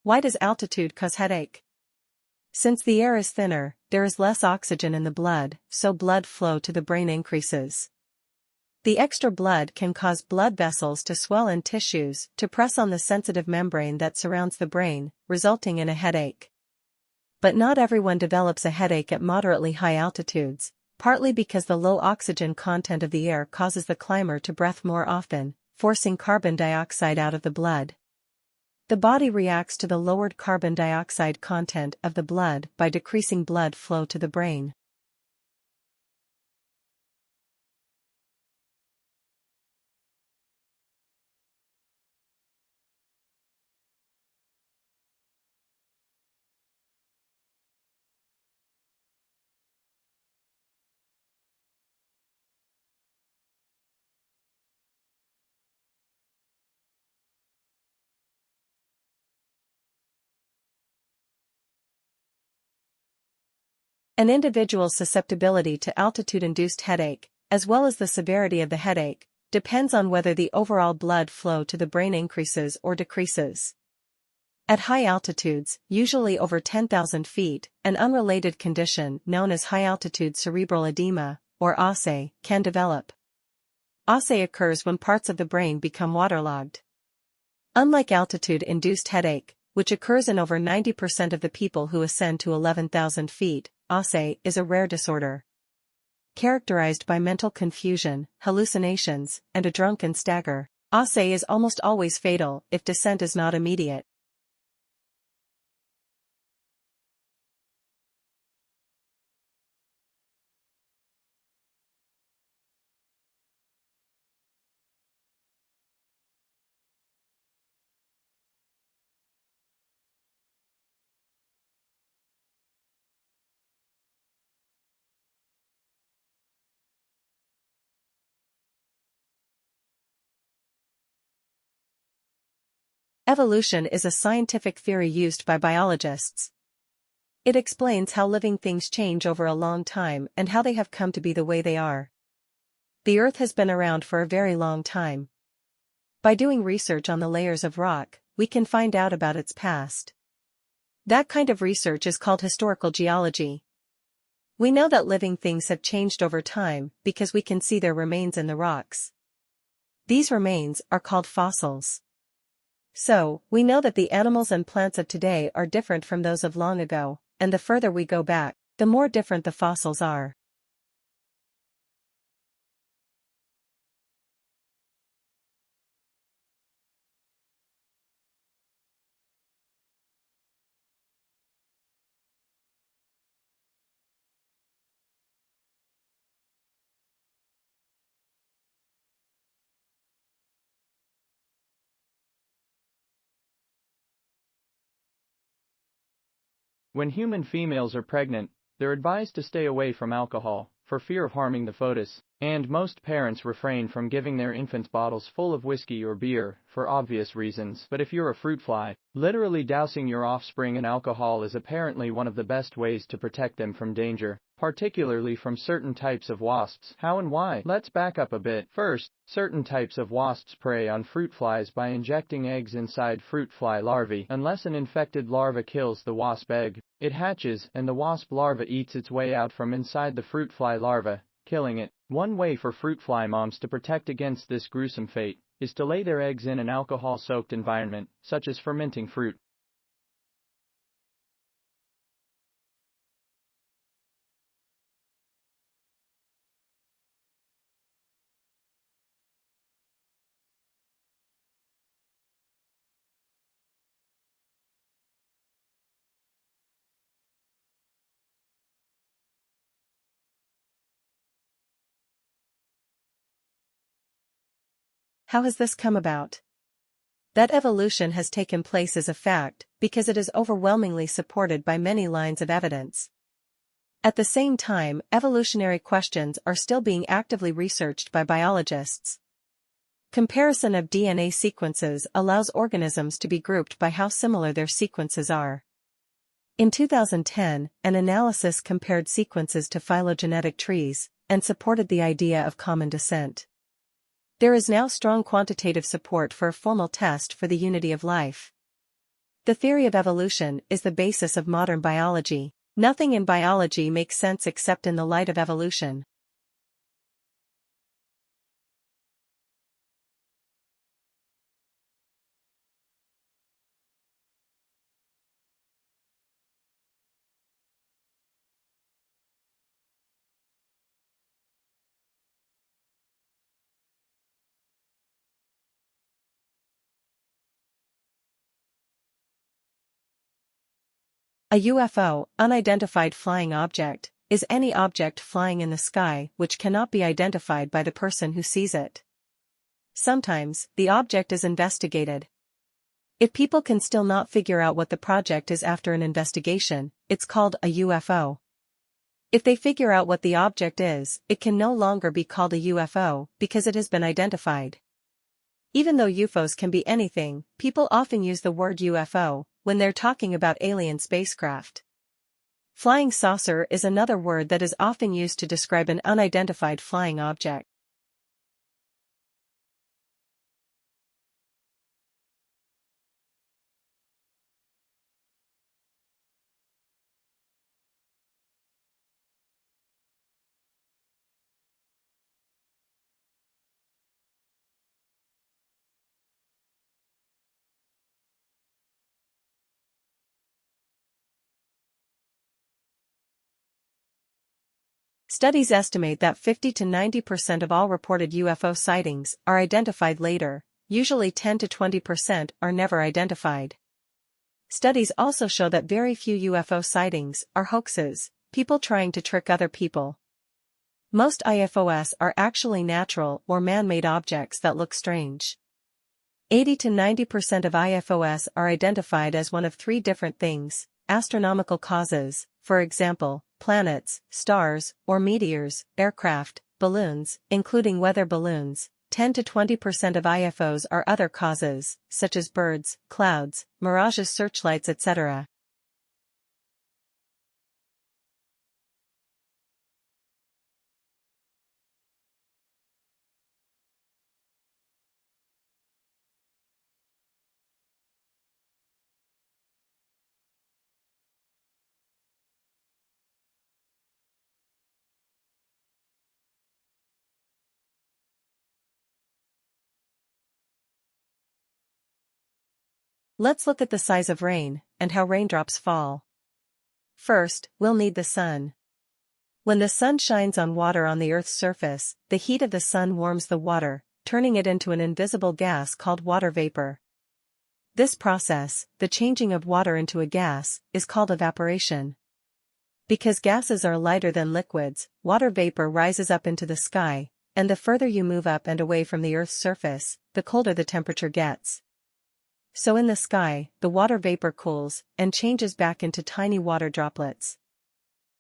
Why does altitude cause headache? Since the air is thinner, there is less oxygen in the blood, so blood flow to the brain increases. The extra blood can cause blood vessels to swell and tissues to press on the sensitive membrane that surrounds the brain, resulting in a headache. But not everyone develops a headache at moderately high altitudes, partly because the low oxygen content of the air causes the climber to breathe more often, forcing carbon dioxide out of the blood. The body reacts to the lowered carbon dioxide content of the blood by decreasing blood flow to the brain. An individual's susceptibility to altitude-induced headache, as well as the severity of the headache, depends on whether the overall blood flow to the brain increases or decreases. At high altitudes, usually over 10,000 feet, an unrelated condition known as high-altitude cerebral edema, or ASE, can develop. ASE occurs when parts of the brain become waterlogged. Unlike altitude-induced headache, which occurs in over 90% of the people who ascend to 11,000 feet, ASE is a rare disorder. Characterized by mental confusion, hallucinations, and a drunken stagger, ASE is almost always fatal if descent is not immediate. Evolution is a scientific theory used by biologists. It explains how living things change over a long time and how they have come to be the way they are. The Earth has been around for a very long time. By doing research on the layers of rock, we can find out about its past. That kind of research is called historical geology. We know that living things have changed over time because we can see their remains in the rocks. These remains are called fossils. So, we know that the animals and plants of today are different from those of long ago, and the further we go back, the more different the fossils are. When human females are pregnant, they're advised to stay away from alcohol, for fear of harming the fetus, and most parents refrain from giving their infants bottles full of whiskey or beer, for obvious reasons. But if you're a fruit fly, literally dousing your offspring in alcohol is apparently one of the best ways to protect them from danger, particularly from certain types of wasps. How and why? Let's back up a bit. First, certain types of wasps prey on fruit flies by injecting eggs inside fruit fly larvae. Unless an infected larva kills the wasp egg, it hatches, and the wasp larva eats its way out from inside the fruit fly larva, killing it. One way for fruit fly moms to protect against this gruesome fate is to lay their eggs in an alcohol-soaked environment, such as fermenting fruit. How has this come about? That evolution has taken place is a fact, because it is overwhelmingly supported by many lines of evidence. At the same time, evolutionary questions are still being actively researched by biologists. Comparison of DNA sequences allows organisms to be grouped by how similar their sequences are. In 2010, an analysis compared sequences to phylogenetic trees, and supported the idea of common descent. There is now strong quantitative support for a formal test for the unity of life. The theory of evolution is the basis of modern biology. Nothing in biology makes sense except in the light of evolution. A UFO, unidentified flying object, is any object flying in the sky which cannot be identified by the person who sees it. Sometimes, the object is investigated. If people can still not figure out what the project is after an investigation, it's called a UFO. If they figure out what the object is, it can no longer be called a UFO because it has been identified. Even though UFOs can be anything, people often use the word UFO when they're talking about alien spacecraft. Flying saucer is another word that is often used to describe an unidentified flying object. Studies estimate that 50 to 90% of all reported UFO sightings are identified later, usually 10 to 20% are never identified. Studies also show that very few UFO sightings are hoaxes, people trying to trick other people. Most UFOs are actually natural or man-made objects that look strange. 80 to 90% of UFOs are identified as one of three different things: astronomical causes, for example, planets, stars, or meteors; aircraft, balloons, including weather balloons. 10 to 20% of UFOs are other causes, such as birds, clouds, mirages, searchlights, etc. Let's look at the size of rain and how raindrops fall. First, we'll need the sun. When the sun shines on water on the Earth's surface, the heat of the sun warms the water, turning it into an invisible gas called water vapor. This process, the changing of water into a gas, is called evaporation. Because gases are lighter than liquids, water vapor rises up into the sky, and the further you move up and away from the Earth's surface, the colder the temperature gets. So in the sky, the water vapor cools and changes back into tiny water droplets.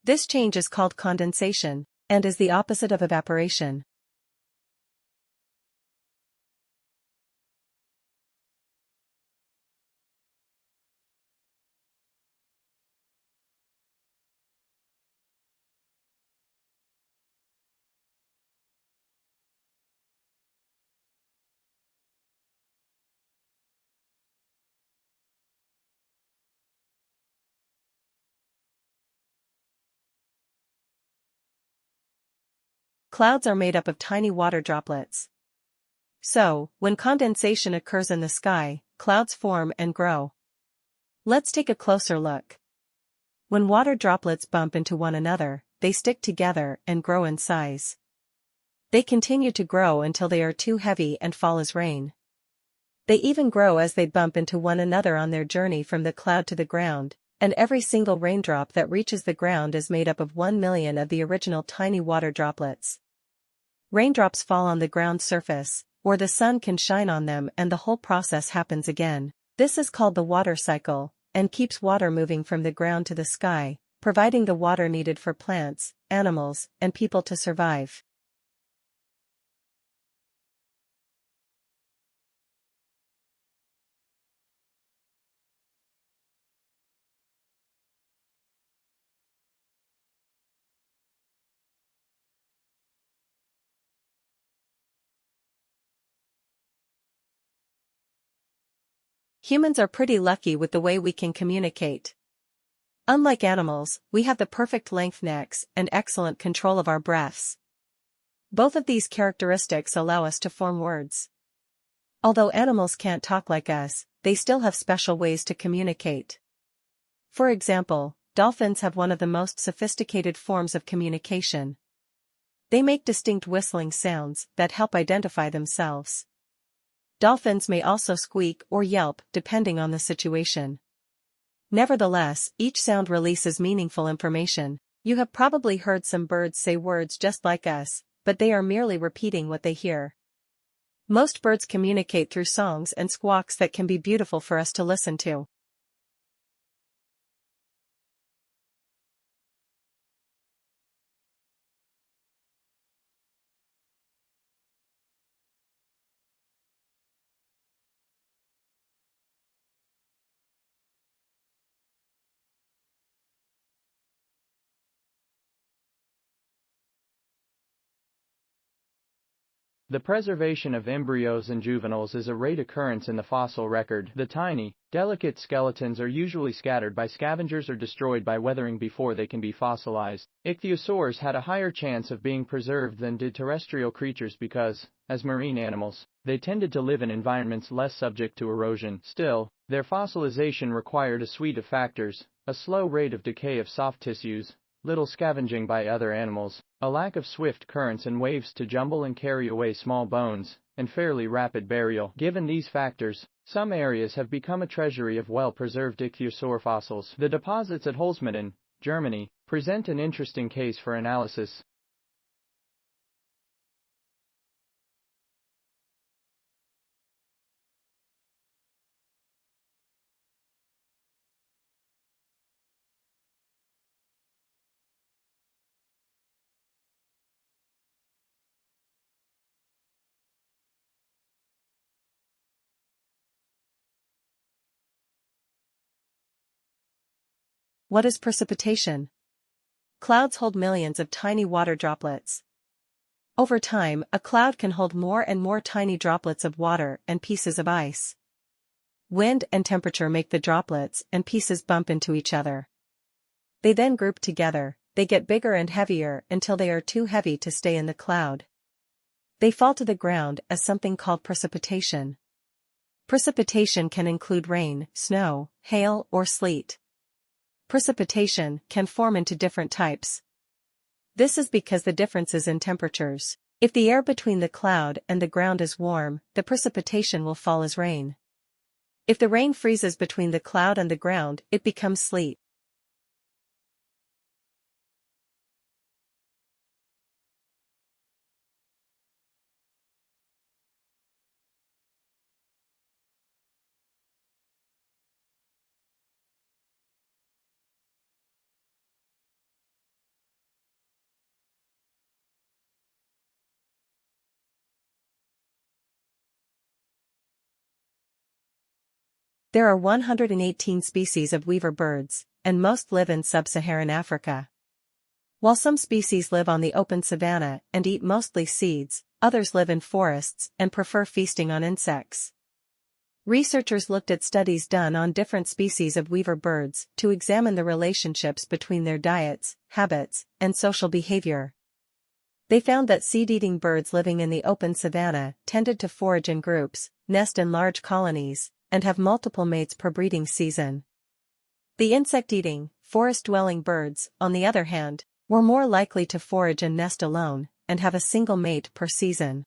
This change is called condensation, and is the opposite of evaporation. Clouds are made up of tiny water droplets. So, when condensation occurs in the sky, clouds form and grow. Let's take a closer look. When water droplets bump into one another, they stick together and grow in size. They continue to grow until they are too heavy and fall as rain. They even grow as they bump into one another on their journey from the cloud to the ground, and every single raindrop that reaches the ground is made up of 1 million of the original tiny water droplets. Raindrops fall on the ground surface, or the sun can shine on them, and the whole process happens again. This is called the water cycle, and keeps water moving from the ground to the sky, providing the water needed for plants, animals, and people to survive. Humans are pretty lucky with the way we can communicate. Unlike animals, we have the perfect length necks and excellent control of our breaths. Both of these characteristics allow us to form words. Although animals can't talk like us, they still have special ways to communicate. For example, dolphins have one of the most sophisticated forms of communication. They make distinct whistling sounds that help identify themselves. Dolphins may also squeak or yelp depending on the situation. Nevertheless, each sound releases meaningful information. You have probably heard some birds say words just like us, but they are merely repeating what they hear. Most birds communicate through songs and squawks that can be beautiful for us to listen to. The preservation of embryos and juveniles is a rare occurrence in the fossil record. The tiny, delicate skeletons are usually scattered by scavengers or destroyed by weathering before they can be fossilized. Ichthyosaurs had a higher chance of being preserved than did terrestrial creatures because, as marine animals, they tended to live in environments less subject to erosion. Still, their fossilization required a suite of factors: a slow rate of decay of soft tissues, little scavenging by other animals, a lack of swift currents and waves to jumble and carry away small bones, and fairly rapid burial. Given these factors, some areas have become a treasury of well-preserved ichthyosaur fossils. The deposits at Holzminden, Germany, present an interesting case for analysis. What is precipitation? Clouds hold millions of tiny water droplets. Over time, a cloud can hold more and more tiny droplets of water and pieces of ice. Wind and temperature make the droplets and pieces bump into each other. They then group together. They get bigger and heavier until they are too heavy to stay in the cloud. They fall to the ground as something called precipitation. Precipitation can include rain, snow, hail, or sleet. Precipitation can form into different types. This is because the differences in temperatures. If the air between the cloud and the ground is warm, the precipitation will fall as rain. If the rain freezes between the cloud and the ground, it becomes sleet. There are 118 species of weaver birds, and most live in sub-Saharan Africa. While some species live on the open savanna and eat mostly seeds, others live in forests and prefer feasting on insects. Researchers looked at studies done on different species of weaver birds to examine the relationships between their diets, habits, and social behavior. They found that seed-eating birds living in the open savanna tended to forage in groups, nest in large colonies, and have multiple mates per breeding season. The insect-eating, forest-dwelling birds, on the other hand, were more likely to forage and nest alone, and have a single mate per season.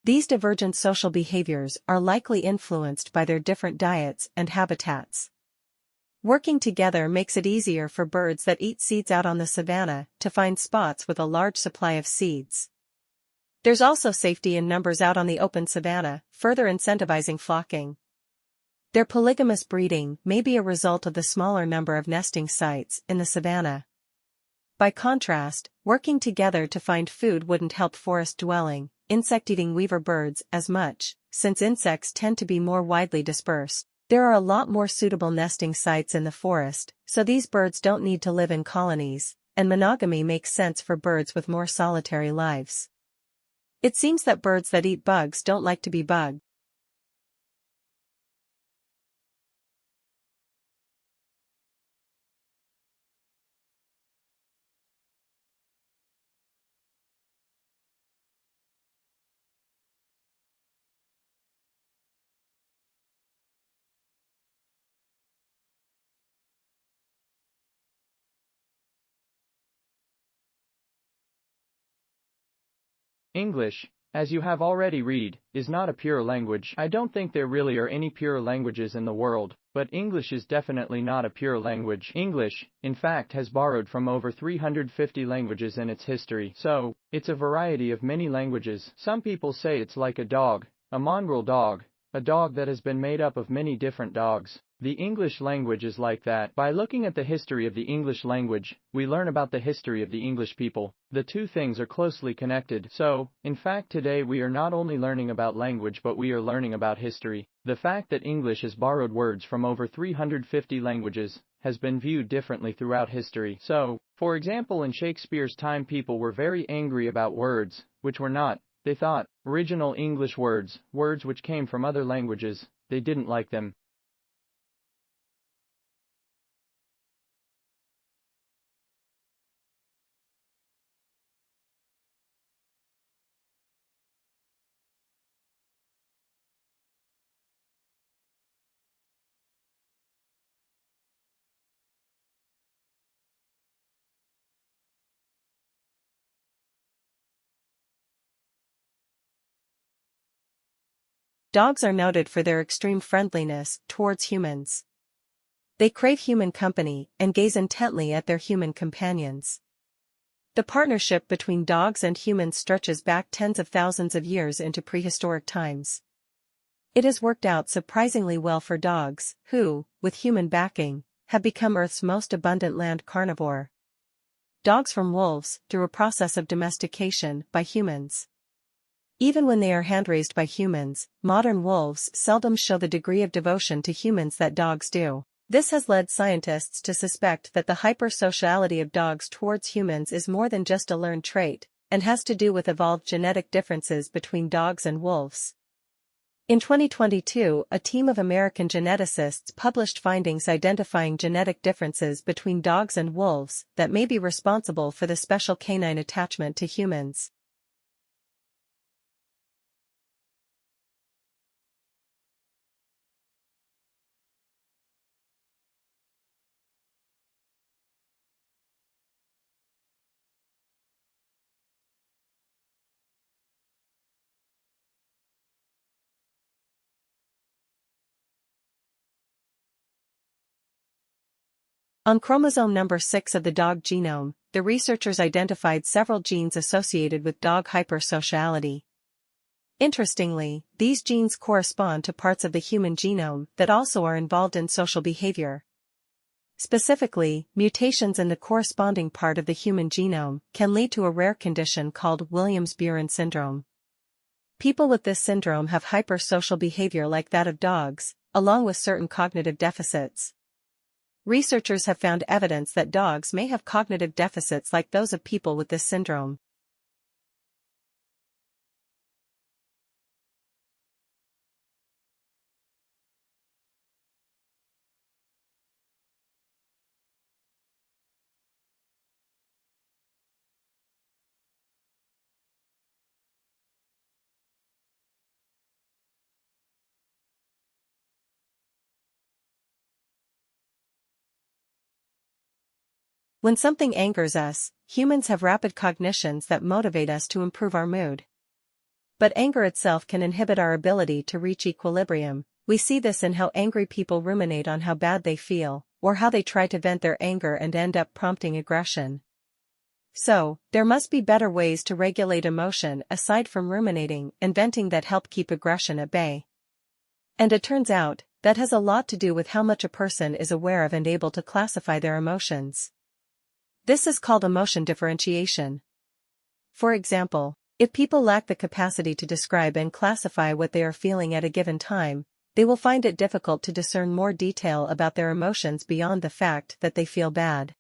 These divergent social behaviors are likely influenced by their different diets and habitats. Working together makes it easier for birds that eat seeds out on the savanna to find spots with a large supply of seeds. There's also safety in numbers out on the open savanna, further incentivizing flocking. Their polygamous breeding may be a result of the smaller number of nesting sites in the savanna. By contrast, working together to find food wouldn't help forest-dwelling, insect-eating weaver birds as much, since insects tend to be more widely dispersed. There are a lot more suitable nesting sites in the forest, so these birds don't need to live in colonies, and monogamy makes sense for birds with more solitary lives. It seems that birds that eat bugs don't like to be bugged. English, as you have already read, is not a pure language. I don't think there really are any pure languages in the world, but English is definitely not a pure language. English, in fact, has borrowed from over 350 languages in its history, so it's a variety of many languages. Some people say it's like a dog, a mongrel dog, a dog that has been made up of many different dogs. The English language is like that. By looking at the history of the English language, we learn about the history of the English people. The two things are closely connected. So, in fact, today we are not only learning about language but we are learning about history. The fact that English has borrowed words from over 350 languages has been viewed differently throughout history. So, for example, in Shakespeare's time people were very angry about words, which were not, they thought, original English words, words which came from other languages. They didn't like them. Dogs are noted for their extreme friendliness towards humans. They crave human company and gaze intently at their human companions. The partnership between dogs and humans stretches back tens of thousands of years into prehistoric times. It has worked out surprisingly well for dogs, who, with human backing, have become Earth's most abundant land carnivore. Dogs from wolves, through a process of domestication by humans. Even when they are hand-raised by humans, modern wolves seldom show the degree of devotion to humans that dogs do. This has led scientists to suspect that the hypersociality of dogs towards humans is more than just a learned trait, and has to do with evolved genetic differences between dogs and wolves. In 2022, a team of American geneticists published findings identifying genetic differences between dogs and wolves that may be responsible for the special canine attachment to humans. On chromosome number 6 of the dog genome, the researchers identified several genes associated with dog hypersociality. Interestingly, these genes correspond to parts of the human genome that also are involved in social behavior. Specifically, mutations in the corresponding part of the human genome can lead to a rare condition called Williams-Buren syndrome. People with this syndrome have hypersocial behavior like that of dogs, along with certain cognitive deficits. Researchers have found evidence that dogs may have cognitive deficits like those of people with this syndrome. When something angers us, humans have rapid cognitions that motivate us to improve our mood. But anger itself can inhibit our ability to reach equilibrium. We see this in how angry people ruminate on how bad they feel, or how they try to vent their anger and end up prompting aggression. So, there must be better ways to regulate emotion aside from ruminating and venting that help keep aggression at bay. And it turns out, that has a lot to do with how much a person is aware of and able to classify their emotions. This is called emotion differentiation. For example, if people lack the capacity to describe and classify what they are feeling at a given time, they will find it difficult to discern more detail about their emotions beyond the fact that they feel bad.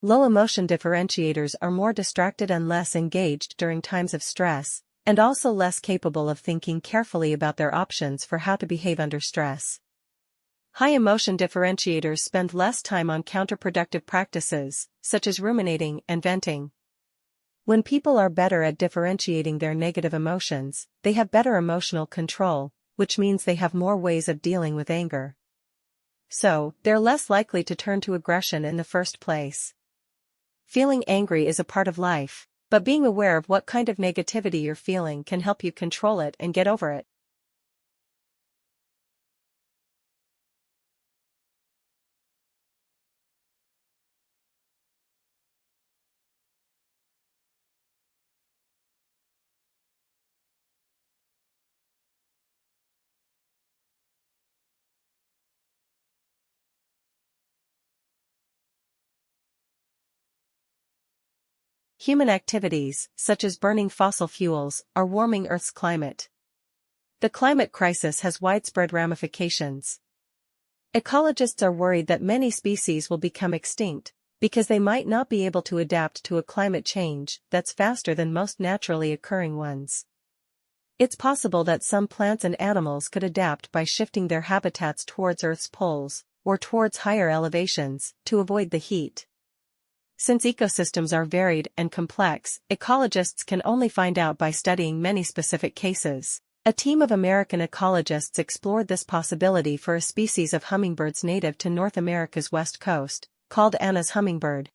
Low emotion differentiators are more distracted and less engaged during times of stress, and also less capable of thinking carefully about their options for how to behave under stress. High emotion differentiators spend less time on counterproductive practices, such as ruminating and venting. When people are better at differentiating their negative emotions, they have better emotional control, which means they have more ways of dealing with anger. So, they're less likely to turn to aggression in the first place. Feeling angry is a part of life, but being aware of what kind of negativity you're feeling can help you control it and get over it. Human activities, such as burning fossil fuels, are warming Earth's climate. The climate crisis has widespread ramifications. Ecologists are worried that many species will become extinct, because they might not be able to adapt to a climate change that's faster than most naturally occurring ones. It's possible that some plants and animals could adapt by shifting their habitats towards Earth's poles, or towards higher elevations, to avoid the heat. Since ecosystems are varied and complex, ecologists can only find out by studying many specific cases. A team of American ecologists explored this possibility for a species of hummingbirds native to North America's west coast, called Anna's hummingbird.